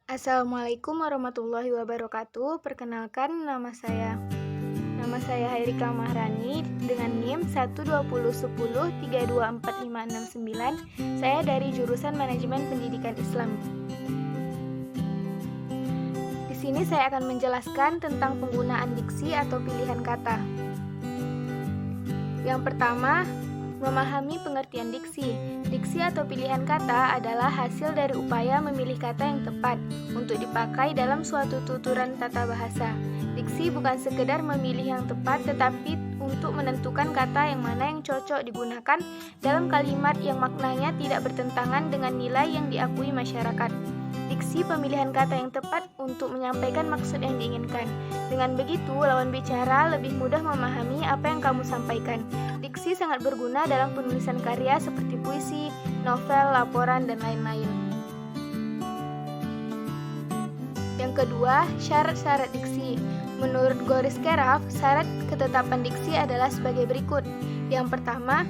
Assalamualaikum warahmatullahi wabarakatuh. Perkenalkan, nama saya Hairika Mahrani dengan NIM 12010324569. Saya dari jurusan Manajemen Pendidikan Islam. Di sini saya akan menjelaskan tentang penggunaan diksi atau pilihan kata. Yang pertama, memahami pengertian diksi. Diksi atau pilihan kata adalah hasil dari upaya memilih kata yang tepat untuk dipakai dalam suatu tuturan tata bahasa. Diksi bukan sekedar memilih yang tepat, tetapi untuk menentukan kata yang mana yang cocok digunakan dalam kalimat yang maknanya tidak bertentangan dengan nilai yang diakui masyarakat. Diksi pemilihan kata yang tepat untuk menyampaikan maksud yang diinginkan. Dengan begitu, lawan bicara lebih mudah memahami apa yang kamu sampaikan. Diksi sangat berguna dalam penulisan karya seperti puisi, novel, laporan, dan lain-lain. Yang kedua, syarat-syarat diksi. Menurut Goris Keraf, syarat ketetapan diksi adalah sebagai berikut. Yang pertama,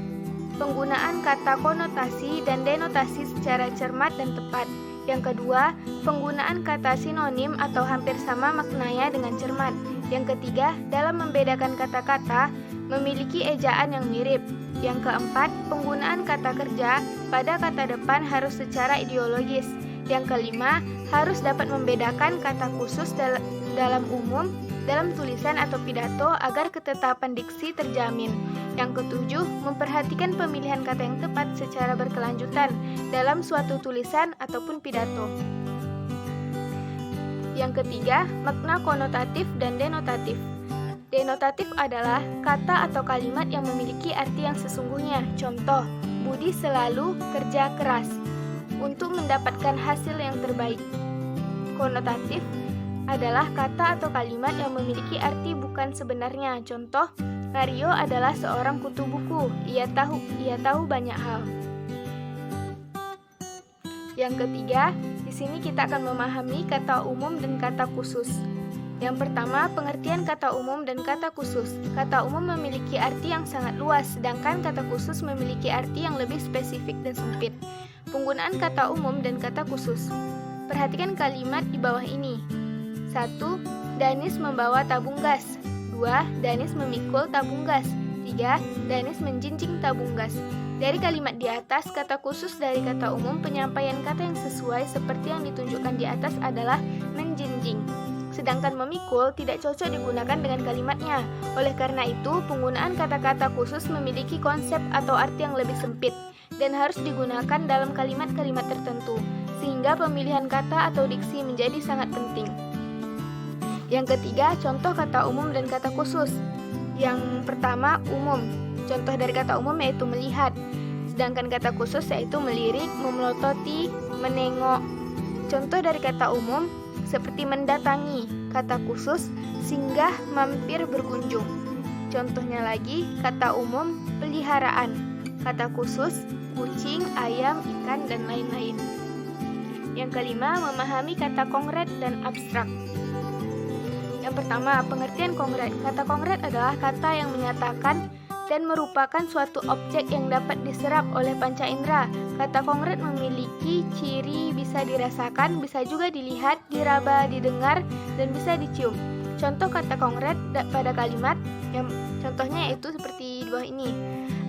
penggunaan kata konotasi dan denotasi secara cermat dan tepat. Yang kedua, penggunaan kata sinonim atau hampir sama maknanya dengan cermat. Yang ketiga, dalam membedakan kata-kata, memiliki ejaan yang mirip. Yang keempat, penggunaan kata kerja pada kata depan harus secara ideologis. Yang kelima, harus dapat membedakan kata khusus dalam umum, dalam tulisan atau pidato agar ketetapan diksi terjamin. Yang ketujuh, memperhatikan pemilihan kata yang tepat secara berkelanjutan dalam suatu tulisan ataupun pidato. Yang ketiga, makna konotatif dan denotatif. Denotatif adalah kata atau kalimat yang memiliki arti yang sesungguhnya. Contoh, Budi selalu kerja keras untuk mendapatkan hasil yang terbaik. Konotatif adalah kata atau kalimat yang memiliki arti bukan sebenarnya. Contoh, Mario adalah seorang kutu buku. Ia tahu banyak hal. Yang ketiga, di sini kita akan memahami kata umum dan kata khusus. Yang pertama, pengertian kata umum dan kata khusus. Kata umum memiliki arti yang sangat luas, sedangkan kata khusus memiliki arti yang lebih spesifik dan sempit. Penggunaan kata umum dan kata khusus. Perhatikan kalimat di bawah ini. 1. Danis membawa tabung gas. 2. Danis memikul tabung gas. 3. Danis menjinjing tabung gas. Dari kalimat di atas, kata khusus dari kata umum, penyampaian kata yang sesuai seperti yang ditunjukkan di atas adalah menjinjing. Sedangkan memikul tidak cocok digunakan dengan kalimatnya. Oleh karena itu, penggunaan kata-kata khusus memiliki konsep atau arti yang lebih sempit dan harus digunakan dalam kalimat-kalimat tertentu, sehingga pemilihan kata atau diksi menjadi sangat penting. Yang ketiga, contoh kata umum dan kata khusus. Yang pertama, umum. Contoh dari kata umum yaitu melihat. Sedangkan kata khusus yaitu melirik, memelototi, menengok. Contoh dari kata umum seperti mendatangi. Kata khusus, singgah, mampir, berkunjung. Contohnya lagi, kata umum, peliharaan. Kata khusus, kucing, ayam, ikan, dan lain-lain. Yang kelima, memahami kata konkret dan abstrak. Yang pertama, pengertian konkret. Kata konkret adalah kata yang menyatakan dan merupakan suatu objek yang dapat diserap oleh panca indera. Kata konkret memiliki ciri bisa dirasakan, bisa juga dilihat, diraba, didengar, dan bisa dicium. Contoh kata konkret pada kalimat, yang contohnya yaitu seperti di bawah ini.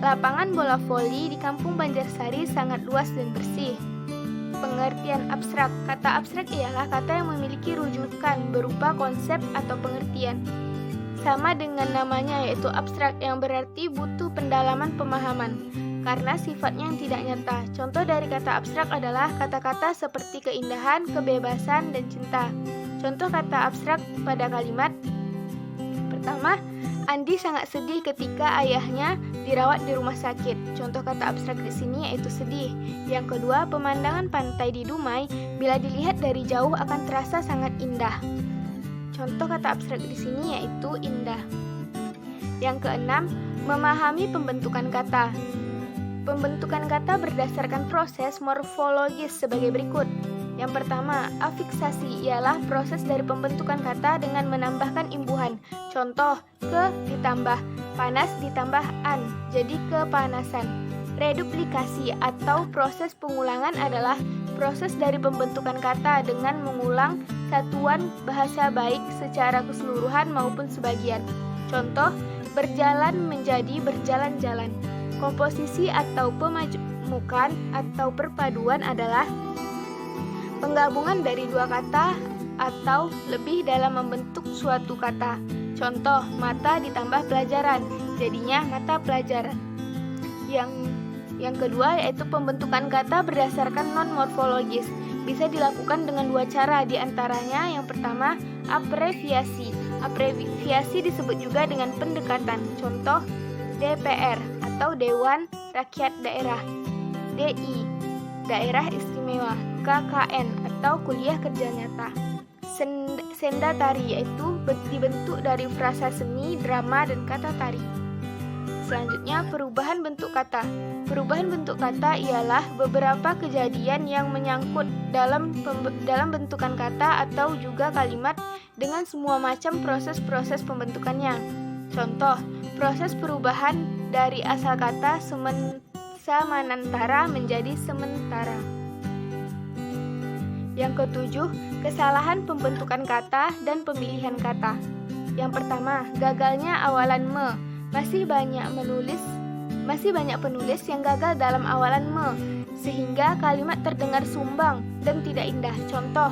Lapangan bola voli di Kampung Banjarsari sangat luas dan bersih. Pengertian abstrak. Kata abstrak ialah kata yang memiliki rujukan berupa konsep atau pengertian. Sama dengan namanya yaitu abstrak, yang berarti butuh pendalaman pemahaman karena sifatnya yang tidak nyata. Contoh dari kata abstrak adalah kata-kata seperti keindahan, kebebasan, dan cinta. Contoh kata abstrak pada kalimat pertama, Andi sangat sedih ketika ayahnya dirawat di rumah sakit. Contoh kata abstrak di sini yaitu sedih. Yang kedua, pemandangan pantai di Dumai bila dilihat dari jauh akan terasa sangat indah. Contoh kata abstrak di sini yaitu indah. Yang keenam, memahami pembentukan kata. Pembentukan kata berdasarkan proses morfologis sebagai berikut. Yang pertama, afiksasi ialah proses dari pembentukan kata dengan menambahkan imbuhan. Contoh, ke ditambah panas ditambah an, jadi kepanasan. Reduplikasi atau proses pengulangan adalah proses dari pembentukan kata dengan mengulang satuan bahasa baik secara keseluruhan maupun sebagian. Contoh, berjalan menjadi berjalan-jalan. Komposisi atau pemajemukan atau perpaduan adalah penggabungan dari dua kata atau lebih dalam membentuk suatu kata. Contoh, mata ditambah pelajaran, jadinya mata pelajaran. Yang kedua yaitu pembentukan kata berdasarkan non-morfologis. Bisa dilakukan dengan dua cara, diantaranya yang pertama, abreviasi. Abreviasi disebut juga dengan pendekatan. Contoh, DPR atau Dewan Rakyat Daerah, DI, Daerah Istimewa, KKN atau Kuliah Kerja Nyata. Senda tari yaitu dibentuk dari frasa seni, drama, dan kata tari. Selanjutnya, perubahan bentuk kata. Perubahan bentuk kata ialah beberapa kejadian yang menyangkut dalam bentukan kata atau juga kalimat dengan semua macam proses-proses pembentukannya. Contoh, proses perubahan dari asal kata samanantara menjadi sementara. Yang ketujuh, kesalahan pembentukan kata dan pemilihan kata. Yang pertama, gagalnya awalan me. Masih banyak penulis yang gagal dalam awalan me, sehingga kalimat terdengar sumbang dan tidak indah. Contoh,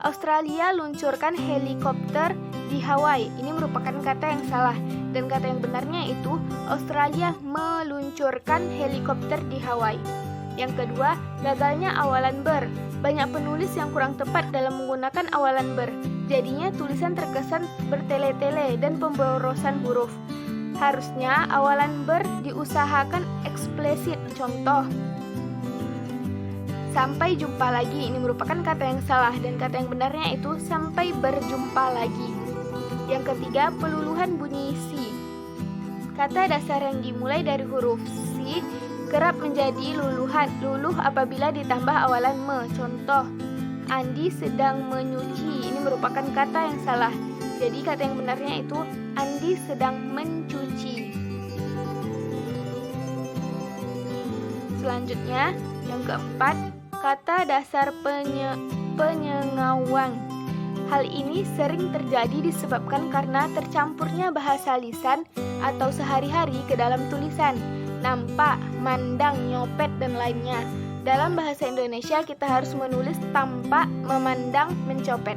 Australia luncurkan helikopter di Hawaii. Ini merupakan kata yang salah, dan kata yang benarnya itu Australia meluncurkan helikopter di Hawaii. Yang kedua, gagalnya awalan ber. Banyak penulis yang kurang tepat dalam menggunakan awalan ber. Jadinya tulisan terkesan bertele-tele dan pemborosan huruf. Harusnya awalan ber diusahakan eksplisit. Contoh, sampai jumpa lagi. Ini merupakan kata yang salah, dan kata yang benarnya itu sampai berjumpa lagi. Yang ketiga, peluluhan bunyi si. Kata dasar yang dimulai dari huruf si kerap menjadi luluh apabila ditambah awalan me. Contoh, Andi sedang menyuci. Ini merupakan kata yang salah. Jadi kata yang benarnya itu Andi sedang mencuci. Selanjutnya, yang keempat, kata dasar penyengawang. Hal ini sering terjadi disebabkan karena tercampurnya bahasa lisan atau sehari-hari ke dalam tulisan. Nampak, mandang, nyopet, dan lainnya. Dalam bahasa Indonesia kita harus menulis tampak, memandang, mencopet.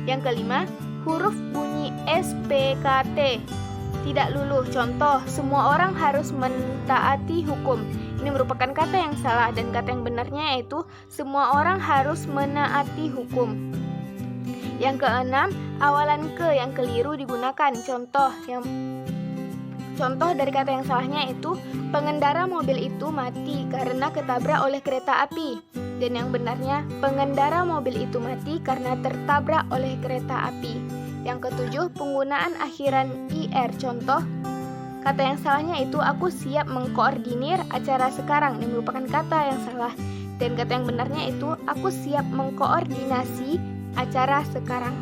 Yang kelima, huruf bunyi SPKT tidak luluh. Contoh, semua orang harus mentaati hukum. Ini merupakan kata yang salah, dan kata yang benarnya yaitu semua orang harus menaati hukum. Yang keenam, awalan ke yang keliru digunakan. Contoh dari kata yang salahnya itu pengendara mobil itu mati karena ketabrak oleh kereta api. Dan yang benarnya, pengendara mobil itu mati karena tertabrak oleh kereta api. Yang ketujuh, penggunaan akhiran IR. Contoh, kata yang salahnya itu aku siap mengkoordinir acara sekarang. Ini merupakan kata yang salah. Dan kata yang benarnya itu aku siap mengkoordinasi acara sekarang.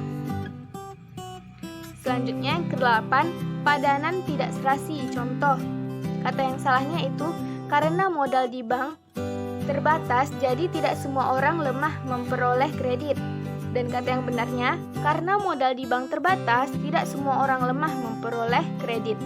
Selanjutnya, yang kedelapan, padanan tidak serasi. Contoh, kata yang salahnya itu karena modal di bank terbatas, jadi tidak semua orang lemah memperoleh kredit. Dan kata yang benarnya, karena modal di bank terbatas, tidak semua orang lemah memperoleh kredit.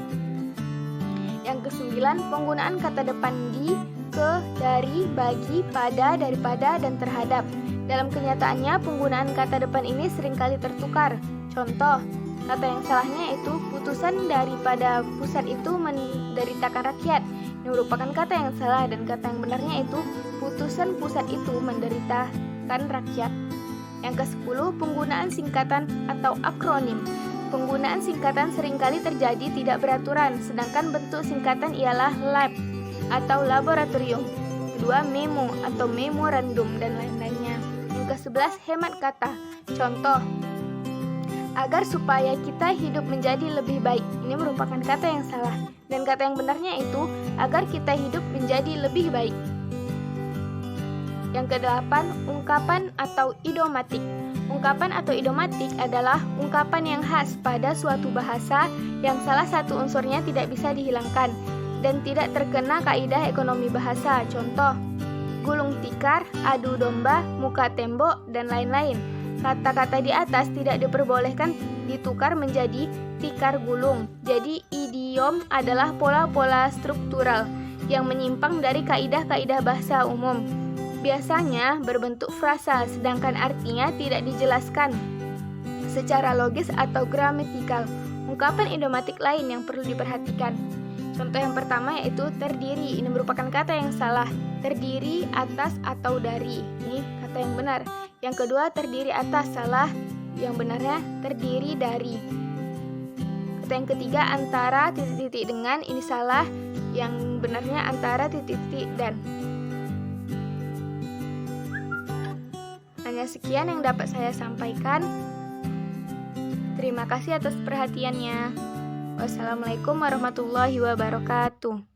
Yang kesembilan, penggunaan kata depan di, ke, dari, bagi, pada, daripada, dan terhadap. Dalam kenyataannya, penggunaan kata depan ini seringkali tertukar. Contoh, kata yang salahnya itu putusan daripada pusat itu menderitakan rakyat. Ini merupakan kata yang salah, dan kata yang benarnya itu putusan pusat itu menderitakan rakyat. Yang ke-10, penggunaan singkatan atau akronim. Penggunaan singkatan seringkali terjadi tidak beraturan, sedangkan bentuk singkatan ialah lab atau laboratorium. Kedua, memo atau memorandum, dan lain-lainnya. Yang ke-11, hemat kata. Contoh, agar supaya kita hidup menjadi lebih baik. Ini merupakan kata yang salah, Dan kata yang benarnya itu agar kita hidup menjadi lebih baik. Yang kedelapan, ungkapan atau idiomatik. Ungkapan atau idiomatik adalah ungkapan yang khas pada suatu bahasa yang salah satu unsurnya tidak bisa dihilangkan dan tidak terkena kaidah ekonomi bahasa. Contoh, gulung tikar, adu domba, muka tembok, dan lain-lain. Kata-kata di atas tidak diperbolehkan ditukar menjadi tikar gulung. Jadi idiom adalah pola-pola struktural yang menyimpang dari kaidah-kaidah bahasa umum. Biasanya berbentuk frasa, sedangkan artinya tidak dijelaskan secara logis atau gramatikal. Ungkapan idiomatik lain yang perlu diperhatikan. Contoh yang pertama yaitu terdiri. Ini merupakan kata yang salah. Terdiri, atas, atau dari. Ini kata yang benar. Yang kedua, terdiri atas, salah. Yang benarnya terdiri dari. Kata yang ketiga, antara titik-titik dengan. Ini salah. Yang benarnya antara titik-titik dan. Hanya sekian yang dapat saya sampaikan. Terima kasih atas perhatiannya. Wassalamualaikum warahmatullahi wabarakatuh.